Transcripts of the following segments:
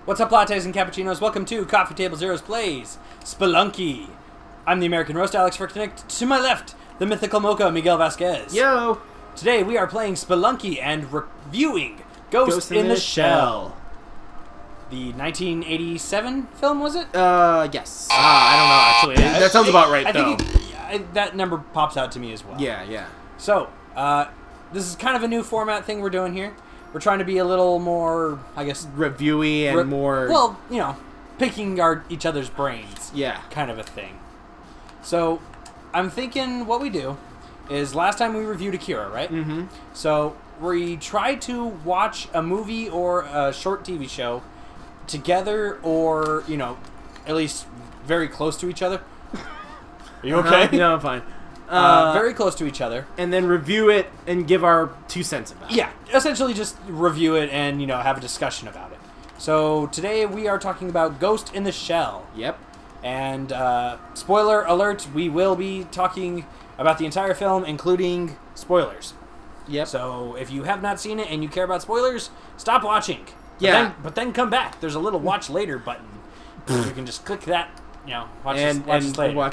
What's up, lattes and cappuccinos? Welcome to Coffee Table Zero's Plays Spelunky. I'm the American Roast, Alex Fricknick. To my left, the mythical mocha, Miguel Vasquez. Yo! Today we are playing Spelunky and reviewing Ghost in the Shell. The 1987 film, was it? Yes. I don't know, actually. That sounds about right, though. I think that number pops out to me as well. Yeah. So, this is kind of a new format thing we're doing here. We're trying to be a little more, I guess... reviewy and more... Well, you know, picking each other's brains. Yeah. Kind of a thing. So, I'm thinking what we do is last time we reviewed Akira, right? Mm-hmm. So, we tried to watch a movie or a short TV show together or, you know, at least very close to each other. Are you okay? No, I'm fine. Very close to each other. And then review it and give our 2 cents about it. Yeah, essentially just review it and, you know, have a discussion about it. So today we are talking about Ghost in the Shell. Yep. And, spoiler alert, we will be talking about the entire film, including spoilers. Yep. So if you have not seen it and you care about spoilers, stop watching. Yeah. But then come back. There's a little watch later button. You can just click that. You know, watch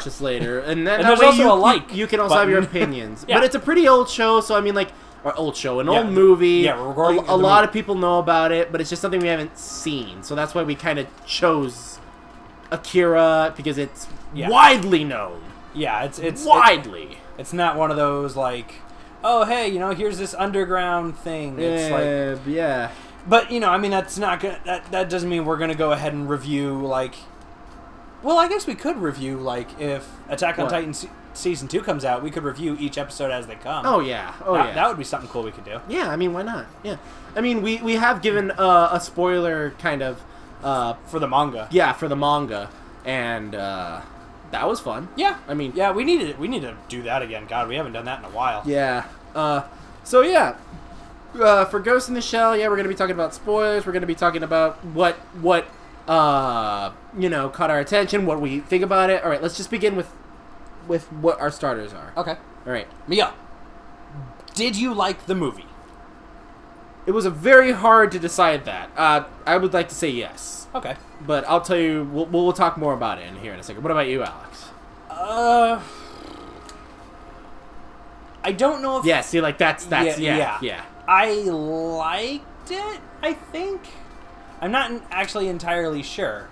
this later. And then and there's also a like. You can also button. have your opinions. Yeah. But it's a pretty old show, so I mean, like, old movie. Yeah, we're recording a lot of people know about it, but it's just something we haven't seen. So that's why we kind of chose Akira, because it's widely known. Yeah, it's widely. It's not one of those, like, oh, hey, you know, here's this underground thing. It's like... Yeah. But, you know, I mean, that's not gonna... That doesn't mean we're gonna go ahead and review, like... Well, I guess we could review, like, if Attack on Titan Season 2 comes out, we could review each episode as they come. Oh, yeah. That would be something cool we could do. Yeah, I mean, why not? Yeah. I mean, we have given a spoiler kind of... for the manga. Yeah, for the manga. And that was fun. Yeah. I mean... Yeah, we need to do that again. God, we haven't done that in a while. Yeah. So, yeah. For Ghost in the Shell, yeah, we're going to be talking about spoilers. We're going to be talking about what you know, caught our attention, what we think about it. All right, let's just begin with what our starters are. Okay. All right. Mia, did you like the movie? It was very hard to decide that. I would like to say yes. Okay. But I'll tell you, we'll talk more about it in here in a second. What about you, Alex? I don't know if... Yeah, see, like, that's yeah. I liked it, I think. I'm not actually entirely sure,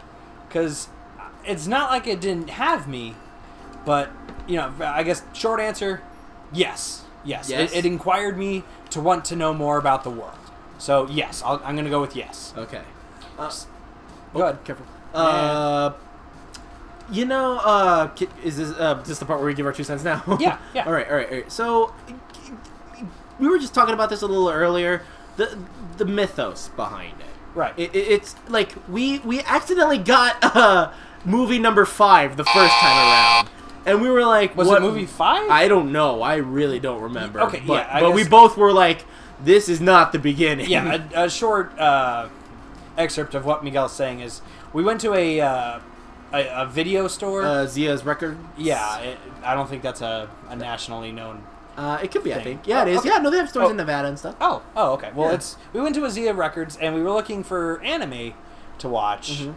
because it's not like it didn't have me, but, you know, I guess short answer, yes. It inquired me to want to know more about the world. So, yes, I'm going to go with yes. Okay. Go ahead. Careful. You know, is this the part where we give our 2 cents now? Yeah. All right. So, we were just talking about this a little earlier, the mythos behind it. Right. It's like we accidentally got movie number 5 the first time around, and we were like, was it movie 5? I don't know. I really don't remember. Okay, but we both were like, this is not the beginning. Yeah, a short excerpt of what Miguel's saying is we went to a video store. Zia's Record. Yeah, I don't think that's a nationally known. It could be, thing. I think. Yeah, it is. Okay. Yeah, no, they have stores in Nevada and stuff. Oh, okay. Well, we went to a Zia Records, and we were looking for anime to watch,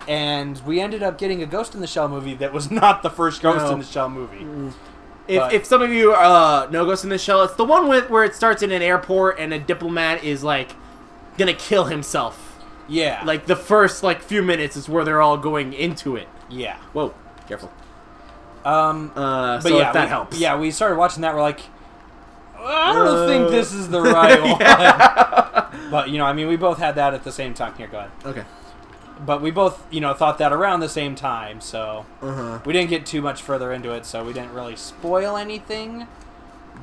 and we ended up getting a Ghost in the Shell movie that was not the first Ghost in the Shell movie. If some of you know Ghost in the Shell, it's the one where it starts in an airport and a diplomat is, like, gonna kill himself. Yeah. Like, the first, like, few minutes is where they're all going into it. Yeah. Whoa, careful. But so yeah, if that helps. Yeah, we started watching that. We're like, I don't think this is the right one. But, you know, I mean, we both had that at the same time. Here, go ahead. Okay. But we both, you know, thought that around the same time, so we didn't get too much further into it, so we didn't really spoil anything.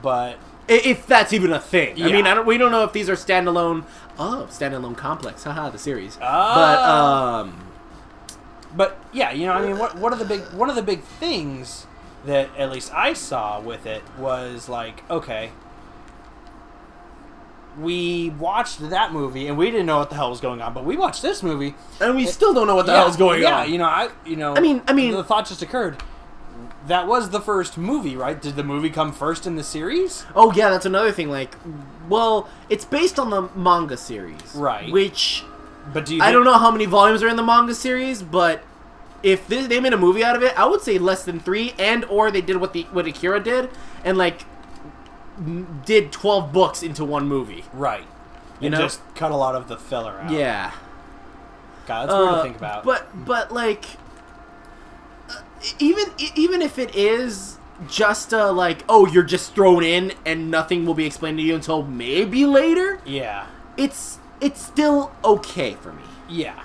But if that's even a thing, yeah. I mean, we don't know if these are standalone. Oh, standalone complex, haha, the series. But yeah, you know, I mean, one of the big things that at least I saw with it was like, okay, we watched that movie and we didn't know what the hell was going on, but we watched this movie and we still don't know what the hell is going on. Yeah, I mean, the thought just occurred. That was the first movie, right? Did the movie come first in the series? Oh, yeah, that's another thing. Like, well, it's based on the manga series. Right. Which But do you? I don't know how many volumes are in the manga series, but if they made a movie out of it, I would say less than 3, and or they did what Akira did, and like did 12 books into one movie. Right. You and know? just cut a lot of the filler out. Yeah. God, that's weird to think about. But like, even if it is just like, oh, you're just thrown in and nothing will be explained to you until maybe later. Yeah. It's still okay for me. Yeah.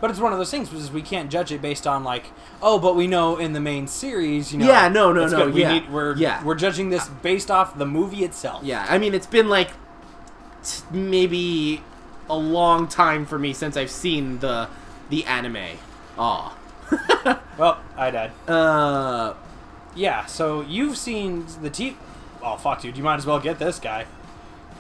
But it's one of those things because we can't judge it based on like, oh, but we know in the main series, you know. Yeah, no. We're judging this based off the movie itself. Yeah, I mean, it's been like maybe a long time for me since I've seen the anime. Aw. Well, I died. Uh, Yeah, so you've seen the TV. Oh fuck, dude! You might as well get this guy.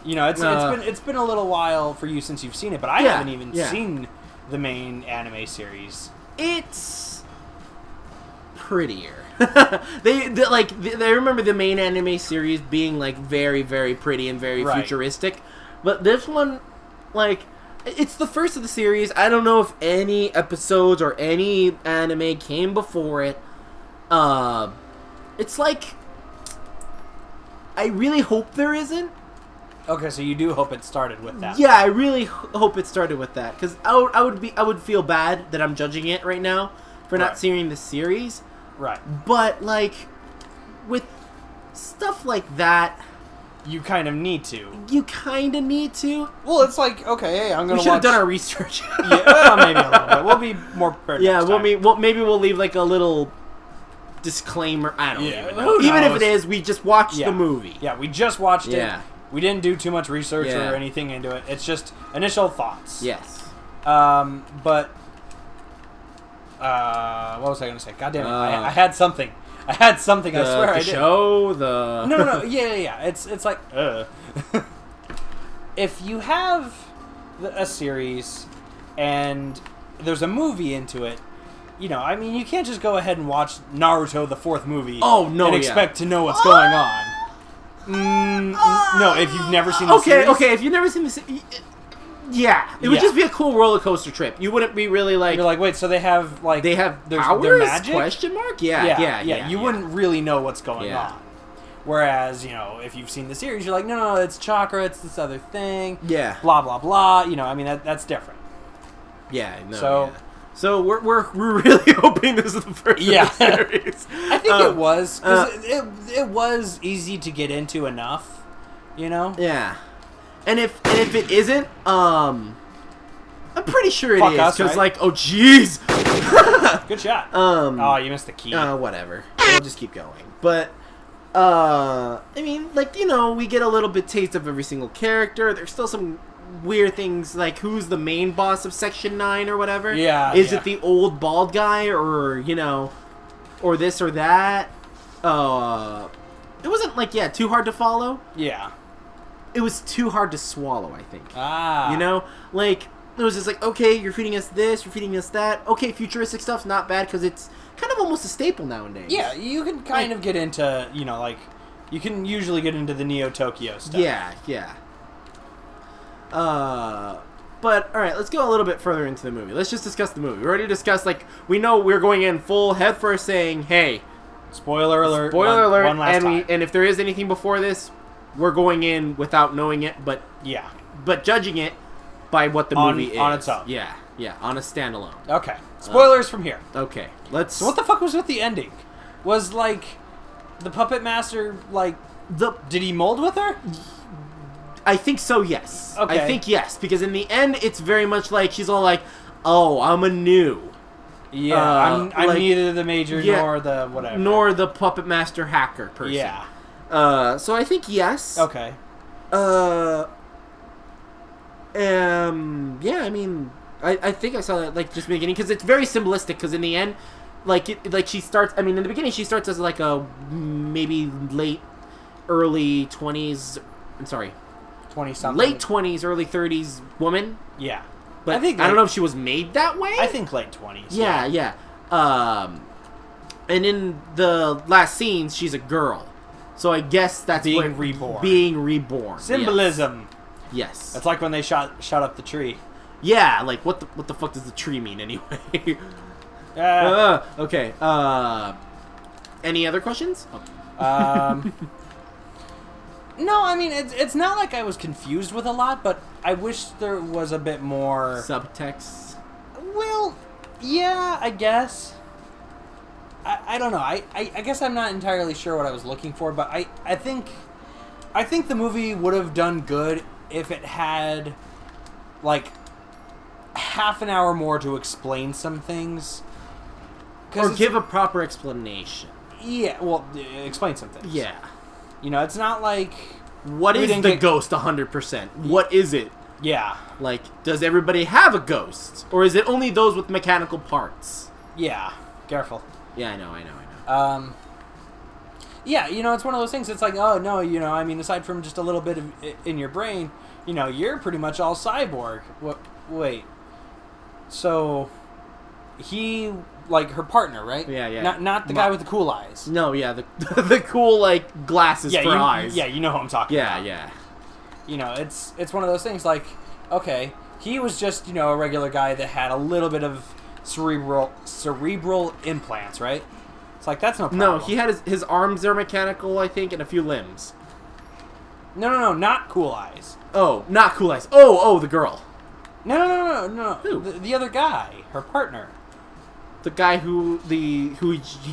You know, it's been a little while for you since you've seen it, but I haven't even seen the main anime series. It's prettier. They remember the main anime series being like very, very pretty and very futuristic, but this one, like, it's the first of the series. I don't know if any episodes or any anime came before it. It's like, I really hope there isn't. Okay, so you do hope it started with that. Yeah, I really hope it started with that, because I would feel bad that I'm judging it right now for not seeing the series. Right. But like with stuff like that, you kind of need to. You kind of need to. Well, it's like, okay, hey, I'm gonna. We should have done our research. Yeah, maybe a little bit. We'll be more prepared. Yeah, next time. maybe we'll leave like a little disclaimer. I don't even know. Who knows? Even if it is, we just watched the movie. Yeah, we just watched it. Yeah. We didn't do too much research or anything into it. It's just initial thoughts. Yes. But what was I going to say? God damn it! I had something. I swear I did. No. Yeah. It's like if you have a series and there's a movie into it, you know, I mean, you can't just go ahead and watch Naruto, the 4th movie, and expect to know what's going on. No, if you've never seen the series. Okay, if you've never seen the series, it would just be a cool roller coaster trip. You wouldn't be really like... You're like, wait, so they have powers? Their magic? Question mark? Yeah. You wouldn't really know what's going on. Whereas, you know, if you've seen the series, you're like, no, it's chakra, it's this other thing. Yeah. Blah, blah, blah. You know, I mean, that's different. Yeah, no, So we're really hoping this is the first of the series. I think it was, because it was easy to get into enough, you know? Yeah. And if it isn't, I'm pretty sure it is. Because, like, oh, jeez! Good shot. Oh, you missed the key. Whatever. We'll just keep going. But, I mean, like, you know, we get a little bit taste of every single character. There's still some weird things, like who's the main boss of Section 9 or whatever. Is it the old bald guy, or, you know, or this or that? It wasn't, like, too hard to follow. Yeah. It was too hard to swallow, I think. You know? Like, it was just like, okay, you're feeding us this, you're feeding us that. Okay, futuristic stuff's not bad, because it's kind of almost a staple nowadays. Yeah, you can kind of get into, you know, like, you can usually get into the Neo Tokyo stuff. Yeah. But, alright, let's go a little bit further into the movie. Let's just discuss the movie. We already discussed, like, we know we're going in full head first saying, hey, spoiler alert. One last time. And if there is anything before this, we're going in without knowing it, but judging it by what the movie is. On its own. Yeah, on a standalone. Okay. Spoilers from here. Okay, So what the fuck was with the ending? Was, like, the puppet master, like, did he mold with her? I think so, yes. Okay. I think yes, because in the end, it's very much like, she's all like, oh, I'm a new. Yeah, I'm like, neither the major nor the whatever. Nor the puppet master hacker person. Yeah. So I think yes. Okay. Yeah, I mean, I think I saw that, like, just beginning, because it's very symbolistic, because in the end, like she starts, I mean, in the beginning, she starts as, like, a maybe early 20s, I'm sorry. 20-something. Late 20s, early 30s woman. Yeah. But I don't know if she was made that way. I think late 20s. Yeah. And in the last scenes, she's a girl. So I guess that's reborn. Being reborn. Symbolism. Yes. That's like when they shot up the tree. Yeah, like what the fuck does the tree mean anyway? Okay. Any other questions? No, I mean it's not like I was confused with a lot, but I wish there was a bit more Subtext. Well, yeah, I guess. I don't know. I guess I'm not entirely sure what I was looking for, but I think the movie would have done good if it had like half an hour more to explain some things. Or give a proper explanation. Yeah, well, explain some things. Yeah. You know, it's not like... What is the ghost 100%? What is it? Yeah. Like, does everybody have a ghost? Or is it only those with mechanical parts? Yeah. Careful. Yeah, I know. Yeah, you know, it's one of those things. It's like, oh, no, you know, I mean, aside from just a little bit of in your brain, you know, you're pretty much all cyborg. What? Wait. So, he... Like her partner, right? Yeah. Not the guy with the cool eyes. No, yeah, the cool like glasses for eyes. Yeah, you know who I'm talking about. Yeah. You know, it's one of those things like, okay, he was just, you know, a regular guy that had a little bit of cerebral implants, right? It's like that's no problem. No, he had his arms are mechanical, I think, and a few limbs. No, not cool eyes. Oh, not cool eyes. Oh, the girl. No. Who? The other guy, her partner. The guy who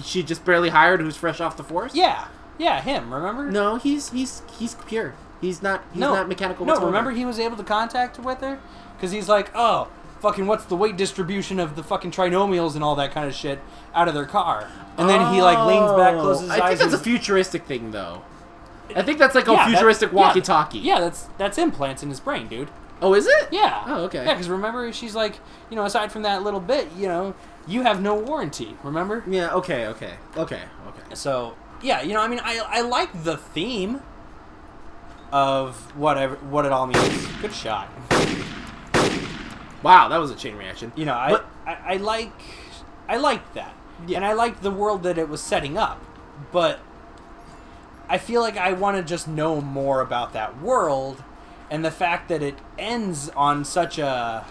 she just barely hired, who's fresh off the force. Yeah, him. Remember? No, he's pure. He's not mechanical. No, remember he was able to contact with her because he's like, oh, fucking, what's the weight distribution of the fucking trinomials and all that kind of shit out of their car, and then he like leans back, closes his eyes. I think that's a futuristic thing, though. I think that's like a futuristic walkie-talkie. Yeah, that's implants in his brain, dude. Oh, is it? Yeah. Oh, okay. Yeah, because remember, she's like, you know, aside from that little bit, you know, you have no warranty, remember? Yeah, okay. So, yeah, you know, I mean, I like the theme of what it all means. Good shot. Wow, that was a chain reaction. You know, I like that. Yeah. And I like the world that it was setting up. But I feel like I want to just know more about that world, and the fact that it ends on such a...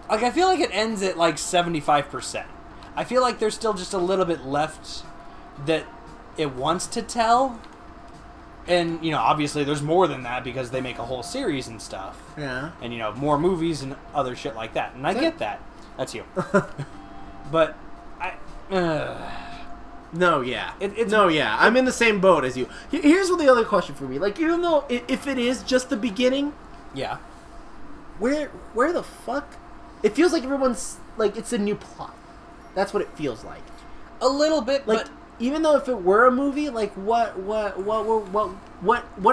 Like, I feel like it ends at, like, 75%. I feel like there's still just a little bit left that it wants to tell. And, you know, obviously there's more than that because they make a whole series and stuff. Yeah. And, you know, more movies and other shit like that. And I get that. That's you. But, No, yeah. I'm in the same boat as you. Here's the other question for me. Like, even though, if it is just the beginning... Yeah. Where the fuck... It feels like everyone's like it's a new plot. That's what it feels like. A little bit, like, but even though if it were a movie, like what are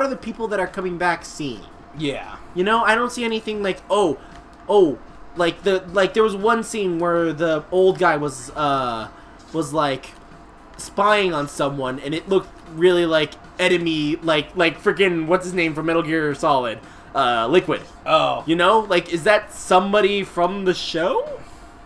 the people that are coming back seeing? Yeah. You know, I don't see anything like like there was one scene where the old guy was like spying on someone, and it looked really like enemy, like freaking what's his name from Metal Gear Solid. Liquid. Oh. You know? Like, is that somebody from the show?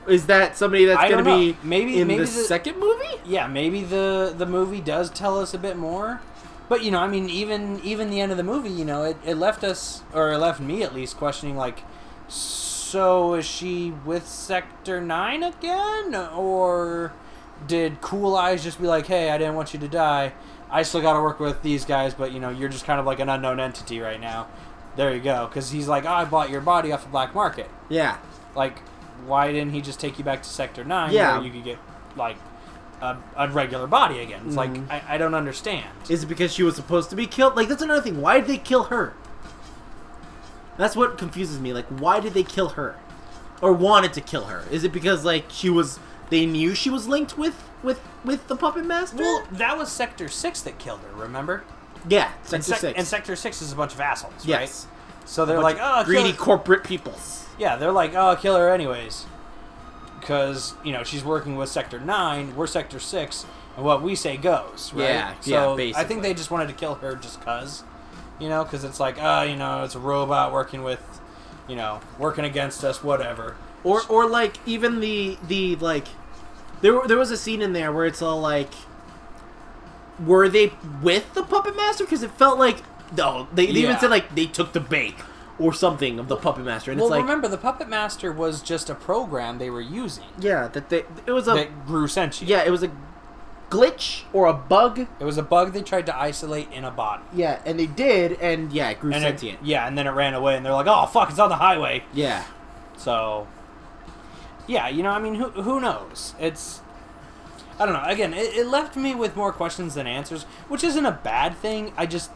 Is that somebody that's going to be maybe the second movie? Yeah, maybe the movie does tell us a bit more. But, you know, I mean, even the end of the movie, you know, it left us, or it left me at least, questioning, like, so is she with Sector 9 again? Or did Cool Eyes just be like, hey, I didn't want you to die. I still got to work with these guys, but, you know, you're just kind of like an unknown entity right now. There you go. Because he's like, oh, I bought your body off the black market. Yeah. Like, why didn't he just take you back to Sector 9 where you could get, like, a regular body again? It's like, I don't understand. Is it because she was supposed to be killed? Like, that's another thing. Why did they kill her? That's what confuses me. Like, why did they kill her? Or wanted to kill her? Is it because, like, they knew she was linked with the Puppet Master? Well, that was Sector 6 that killed her, remember? Yeah, Sector 6. And Sector 6 is a bunch of assholes, yes. Right? So they're like, oh, greedy corporate peoples. Yeah, they're like, oh, kill her anyways. Because, you know, she's working with Sector 9, we're Sector 6, and what we say goes, right? Yeah, so basically. I think they just wanted to kill her just because, you know, because it's like, you know, it's a robot working with, you know, working against us, whatever. Or like, even the like, there was a scene in there where it's all like, were they with the Puppet Master? Because it felt like, no, they even said, like, they took the bait. or something of the Puppet Master. And well, it's like, remember, the Puppet Master was just a program they were using. Yeah, that grew sentient. Yeah, it was a glitch or a bug. It was a bug they tried to isolate in a body. Yeah, and they did, and yeah, it grew sentient. And then it ran away, and they're like, oh, fuck, it's on the highway. Yeah. So, yeah, I mean, who knows? It's... I don't know. Again, it left me with more questions than answers, which isn't a bad thing. I just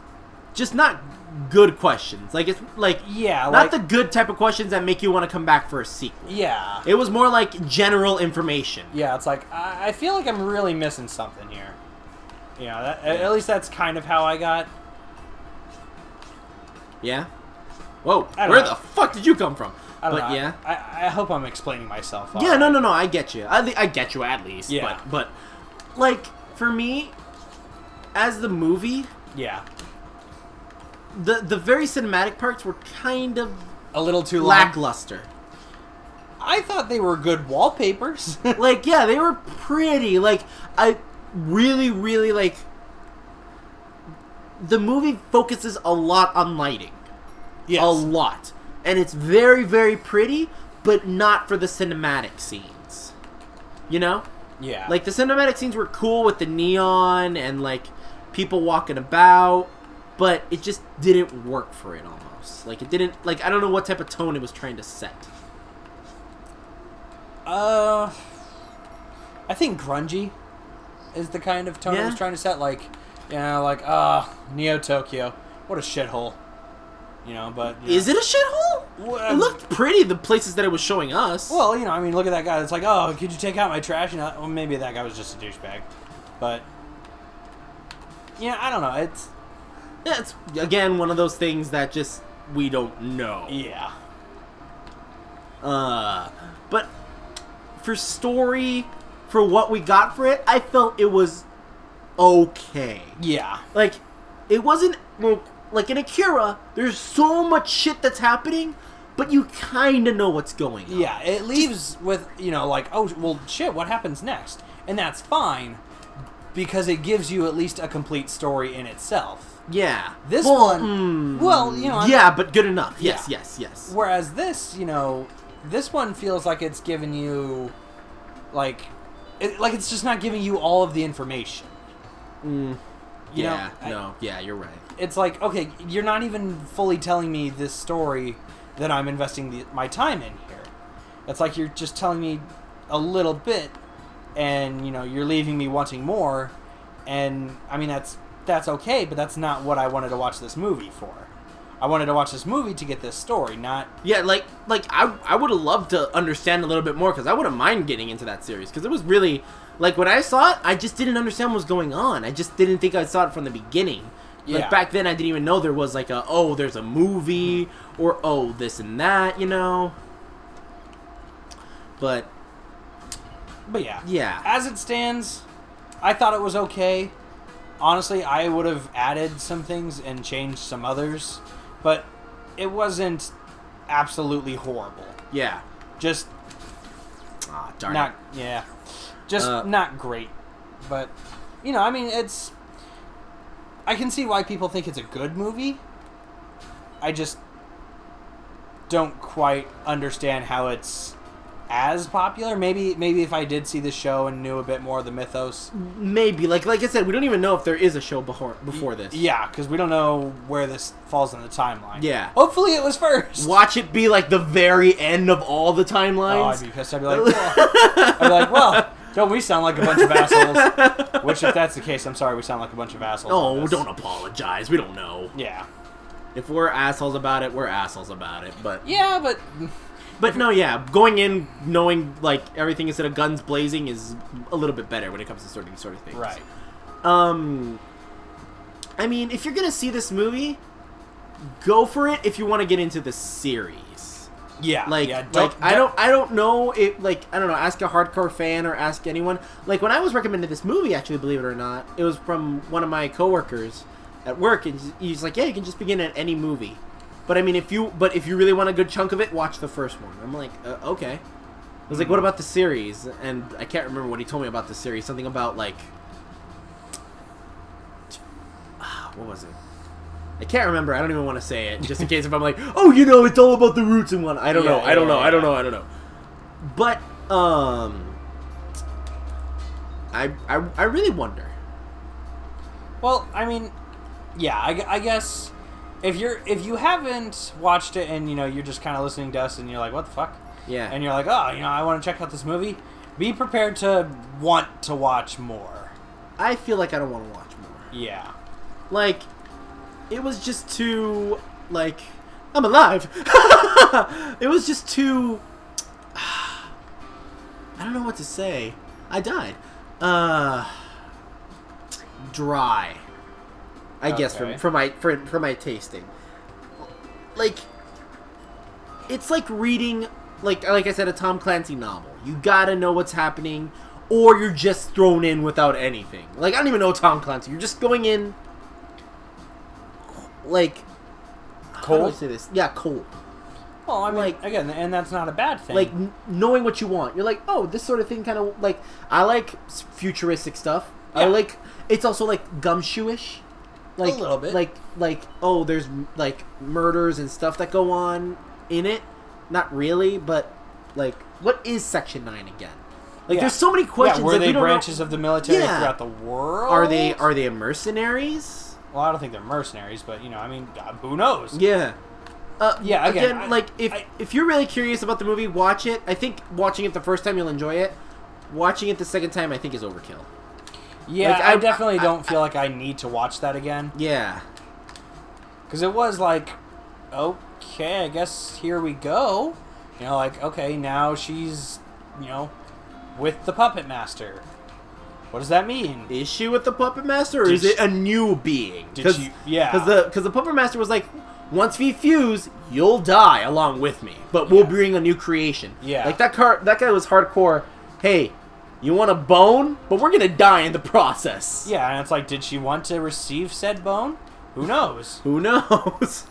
not good questions. Like, it's like... Yeah, not the good type of questions that make you want to come back for a sequel. Yeah. It was more like general information. Yeah, it's like, I feel like I'm really missing something here. At least that's kind of how I got. Yeah? Whoa, where the fuck did you come from? I don't know. Yeah. I hope I'm explaining myself. Yeah, no, I get you. I get you at least. Yeah. But, like, for me, as the movie... Yeah. The very cinematic parts were kind of... a little too lackluster. I thought they were good wallpapers. Like, yeah, they were pretty. Like, I really, really, like... The movie focuses a lot on lighting. Yes. A lot. And it's very, very pretty, but not for the cinematic scenes. You know? Yeah. Like, the cinematic scenes were cool with the neon and, like, people walking about, but it just didn't work for it almost. Like, it didn't... Like, I don't know what type of tone it was trying to set. I think grungy is the kind of tone it was trying to set. Like, Neo Tokyo. What a shithole. But... Is it a shithole? Well, it looked pretty, the places that it was showing us. Well, I mean, look at that guy. It's like, oh, could you take out my trash? Well, maybe that guy was just a douchebag. But, I don't know. It's, again, one of those things that just, we don't know. Yeah. But, for story, for what we got for it, I felt it was okay. Yeah. Like, it wasn't... Like, in Akira, there's so much shit that's happening, but you kind of know what's going on. Yeah, it leaves with, like, oh, well, shit, what happens next? And that's fine, because it gives you at least a complete story in itself. Yeah. This one... yeah, but good enough. Yeah. Yes. Whereas this, this one feels like it's giving you, it's just not giving you all of the information. Yeah, you're right. It's like, okay, you're not even fully telling me this story that I'm investing my time in here. It's like you're just telling me a little bit, and, you're leaving me wanting more, and, I mean, that's okay, but that's not what I wanted to watch this movie for. I wanted to watch this movie to get this story, not... Yeah, like I would have loved to understand a little bit more, because I wouldn't mind getting into that series, because it was really... Like, when I saw it, I just didn't understand what was going on. I just didn't think I saw it from the beginning. Yeah. Like, back then, I didn't even know there was, like, there's a movie, or, this and that, But yeah. Yeah. As it stands, I thought it was okay. Honestly, I would have added some things and changed some others, but it wasn't absolutely horrible. Yeah. Just... darn it. Yeah. Just not great. But, I mean, it's... I can see why people think it's a good movie. I just don't quite understand how it's as popular. Maybe if I did see the show and knew a bit more of the mythos. Maybe. Like I said, we don't even know if there is a show before this. Yeah, because we don't know where this falls in the timeline. Yeah. Hopefully it was first. Watch it be, like, the very end of all the timelines. Oh, I'd be pissed. I'd be like, well... Don't we sound like a bunch of assholes? Which, if that's the case, I'm sorry we sound like a bunch of assholes. Oh, don't apologize. We don't know. Yeah. If we're assholes about it, we're assholes about it. But yeah, but... But no, yeah. Going in knowing, like, everything instead of guns blazing is a little bit better when it comes to sort of things. Right. I mean, if you're going to see this movie, go for it if you want to get into the series. Yeah, I don't know if, like, I don't know, ask a hardcore fan or ask anyone. Like, when I was recommended this movie, actually, believe it or not, it was from one of my coworkers at work, and he's like, yeah, you can just begin at any movie. But I mean, if you really want a good chunk of it, watch the first one. I'm like, okay. I was like, what about the series? And I can't remember what he told me about the series. Something about, like, what was it? I can't remember. I don't even want to say it, just in case if I'm like, oh, it's all about the roots and one. I don't know. I don't know. But I really wonder. Well, I mean, yeah, I guess if you haven't watched it and you're just kind of listening to us and you're like, what the fuck? Yeah. And you're like, oh, I want to check out this movie. Be prepared to want to watch more. I feel like I don't want to watch more. Yeah. Like, it was just too, like, I'm alive. It was just too, I don't know what to say. I died. Dry. I guess for my tasting. Like, it's like reading, like I said, a Tom Clancy novel. You gotta know what's happening, or you're just thrown in without anything. Like, I don't even know Tom Clancy. You're just going in, like, cold. How do I say this? Yeah, cold. Well, I mean, like, again, and that's not a bad thing. Like, knowing what you want. You're like, oh, this sort of thing kind of, like, I like futuristic stuff. Yeah. I like, it's also, like, gumshoeish. Like, a little bit. Like, oh, there's, like, murders and stuff that go on in it. Not really, but, like, what is Section 9 again? Like, there's so many questions. Yeah, were they branches of the military throughout the world? Are they mercenaries? Well, I don't think they're mercenaries, but, I mean, who knows? Yeah. Yeah, again, if you're really curious about the movie, watch it. I think watching it the first time, you'll enjoy it. Watching it the second time, I think, is overkill. Yeah, I definitely don't feel like I need to watch that again. Yeah. Because it was like, okay, I guess here we go. Like, okay, now she's, with the Puppet Master. What does that mean? Is she with the Puppet Master, or is it a new being? Because the Puppet Master was like, once we fuse, you'll die along with me, but we'll bring a new creation. Yeah. Like, that guy was hardcore, hey, you want a bone? But we're gonna die in the process. Yeah, and it's like, did she want to receive said bone? Who knows? Who knows?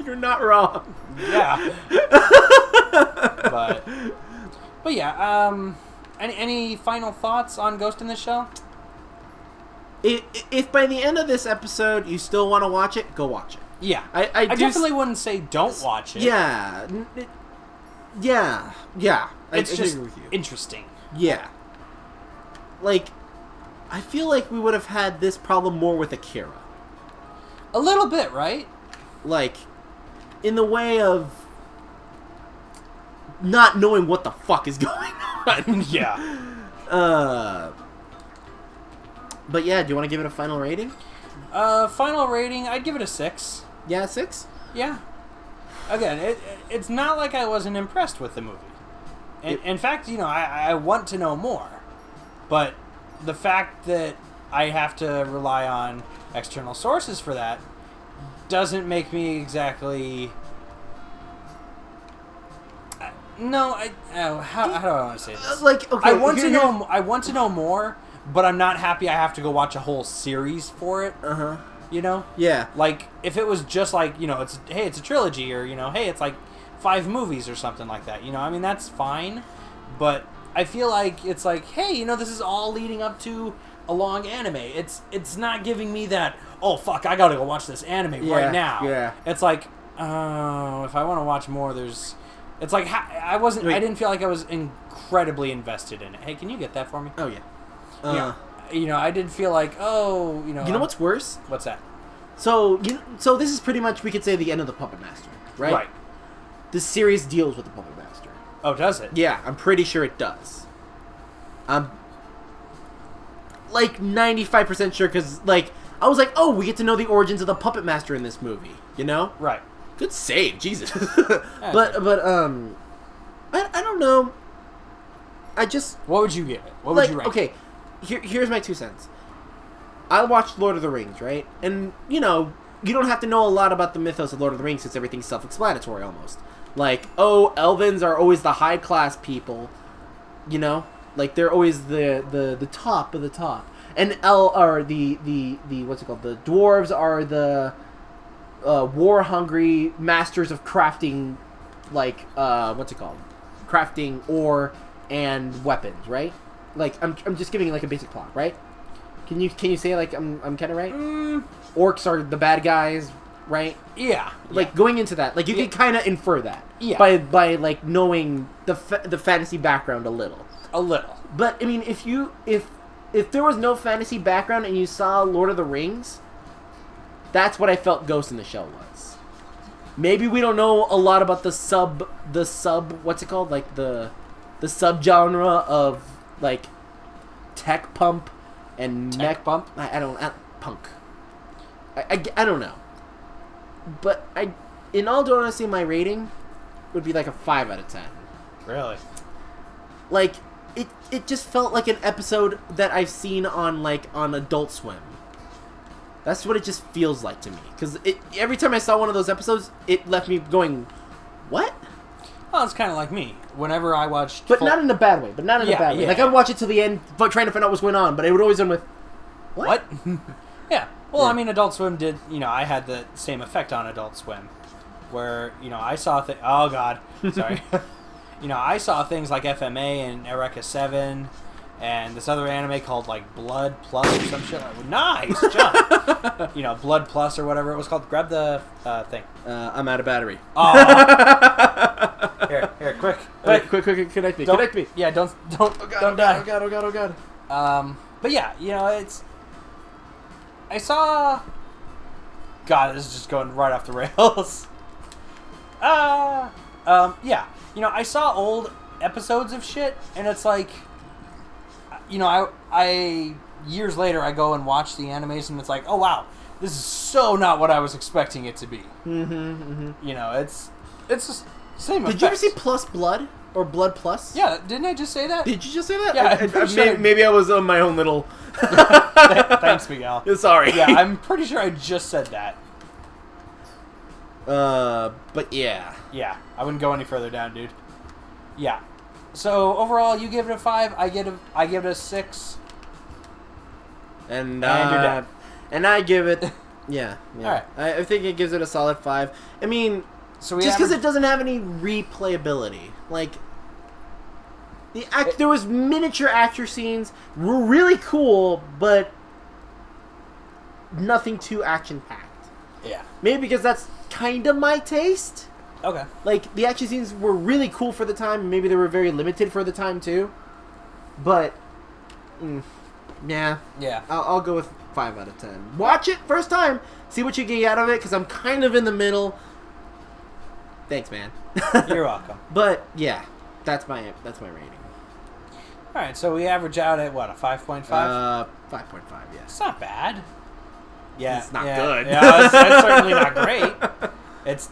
You're not wrong. Yeah. But yeah, any final thoughts on Ghost in the Shell? If by the end of this episode you still want to watch it, go watch it. Yeah. I definitely wouldn't say don't watch it. Yeah. Yeah. It's just interesting. Yeah. Like, I feel like we would have had this problem more with Akira. A little bit, right? Like, in the way of not knowing what the fuck is going on. Yeah. But yeah, do you want to give it a final rating? Final rating, I'd give it a 6. Yeah, 6? Yeah. Again, it's not like I wasn't impressed with the movie. In fact, I want to know more. But the fact that I have to rely on external sources for that doesn't make me exactly... No, how do I want to say this? Like, okay, I want to know more, but I'm not happy I have to go watch a whole series for it. Uh-huh. Yeah. Like, if it was just like, it's a trilogy, or, hey, it's like 5 movies or something like that. I mean, that's fine. But I feel like it's like, hey, this is all leading up to a long anime. It's not giving me that, oh, fuck, I gotta go watch this anime right now. Yeah. It's like, oh, if I want to watch more, there's... It's like, I didn't feel like I was incredibly invested in it. Hey, can you get that for me? Oh, yeah. I did feel like, You know what's worse? What's that? So this is pretty much, we could say, the end of the Puppet Master, right? Right. The series deals with the Puppet Master. Oh, does it? Yeah, I'm pretty sure it does. I'm like 95% sure, because like I was like, oh, we get to know the origins of the Puppet Master in this movie, Right. Good save, Jesus. but I don't know. What would you give it? What would you rank? Okay, here's my 2 cents. I watched Lord of the Rings, right? And you don't have to know a lot about the mythos of Lord of the Rings, since everything's self-explanatory almost. Like, oh, elvens are always the high class people, like they're always the top of the top, and the what's it called? The dwarves are the war hungry masters of crafting, like what's it called? Crafting ore and weapons, right? Like I'm just giving like a basic plot, right? Can you say like I'm kind of right? Orcs are the bad guys, right? Yeah. Like going into that, like you can kind of infer that. Yeah. By like knowing the fantasy background a little. A little. But I mean, if there was no fantasy background and you saw Lord of the Rings, that's what I felt Ghost in the Shell was. Maybe we don't know a lot about the sub what's it called, like the subgenre of like tech pump and mech bump. I don't punk. I don't know. But in all honesty, my rating would be like a 5 out of 10. Really? Like it just felt like an episode that I've seen on Adult Swim. That's what it just feels like to me. Because every time I saw one of those episodes, it left me going, what? Well, it's kind of like me. Whenever I watched... But not in a bad way. Yeah. Like, I'd watch it till the end, but trying to find out what's going on. But it would always end with, what? Yeah. Well, Yeah. I mean, Adult Swim did... I had the same effect on Adult Swim. Where, I saw... Oh, God. Sorry. I saw things like FMA and Eureka 7... And this other anime called, like, Blood Plus or some shit. Like, nice, John. Blood Plus or whatever it was called. Grab the thing. I'm out of battery. Oh. Here, quick. Connect me. Don't, Connect me. Yeah, don't Oh die. God. Oh God. But yeah, it's... I saw... God, this is just going right off the rails. Yeah. I saw old episodes of shit, and it's like... I years later I go and watch the animation and it's like, oh wow, this is so not what I was expecting it to be. It's just same. Did you ever see Plus Blood or Blood Plus? Yeah, didn't I just say that? Did you just say that? Yeah, maybe I was on my own little. Thanks, Miguel. Sorry. Yeah, I'm pretty sure I just said that. But yeah. Yeah, I wouldn't go any further down, dude. Yeah. So overall, you give it a 5. I give it a 6. And you're dead. And I give it, yeah. All right. I think it gives it a solid 5. I mean, just because it doesn't have any replayability, like there was miniature action scenes were really cool, but nothing too action packed. Yeah. Maybe because that's kind of my taste. Okay. Like, the action scenes were really cool for the time. Maybe they were very limited for the time, too. But, yeah. Yeah. I'll go with 5 out of 10. Watch it first time. See what you get out of it, because I'm kind of in the middle. Thanks, man. You're welcome. But, yeah. That's my rating. Alright, so we average out at, what, a 5.5? 5.5, yeah. It's not bad. Yeah. It's not good. Yeah, it's certainly not great. It's,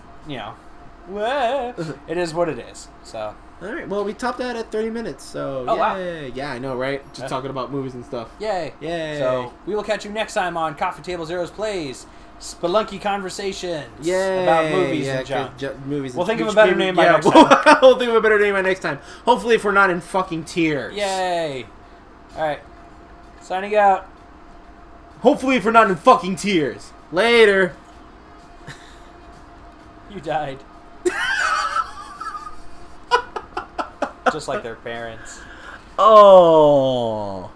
it is what it is. So. All right. Well, we topped that at 30 minutes. So. Oh, yay. wow. Yeah, I know, right? Just talking about movies and stuff. Yay. So we will catch you next time on Coffee Table Zeros Plays Spelunky Conversations. Yay. About movies and junk. Movies. We'll think of a better name by next time. We'll think of a better name by next time. Hopefully, if we're not in fucking tears. Yay. All right. Signing out. Hopefully, if we're not in fucking tears. Later. You died. Just like their parents. Oh.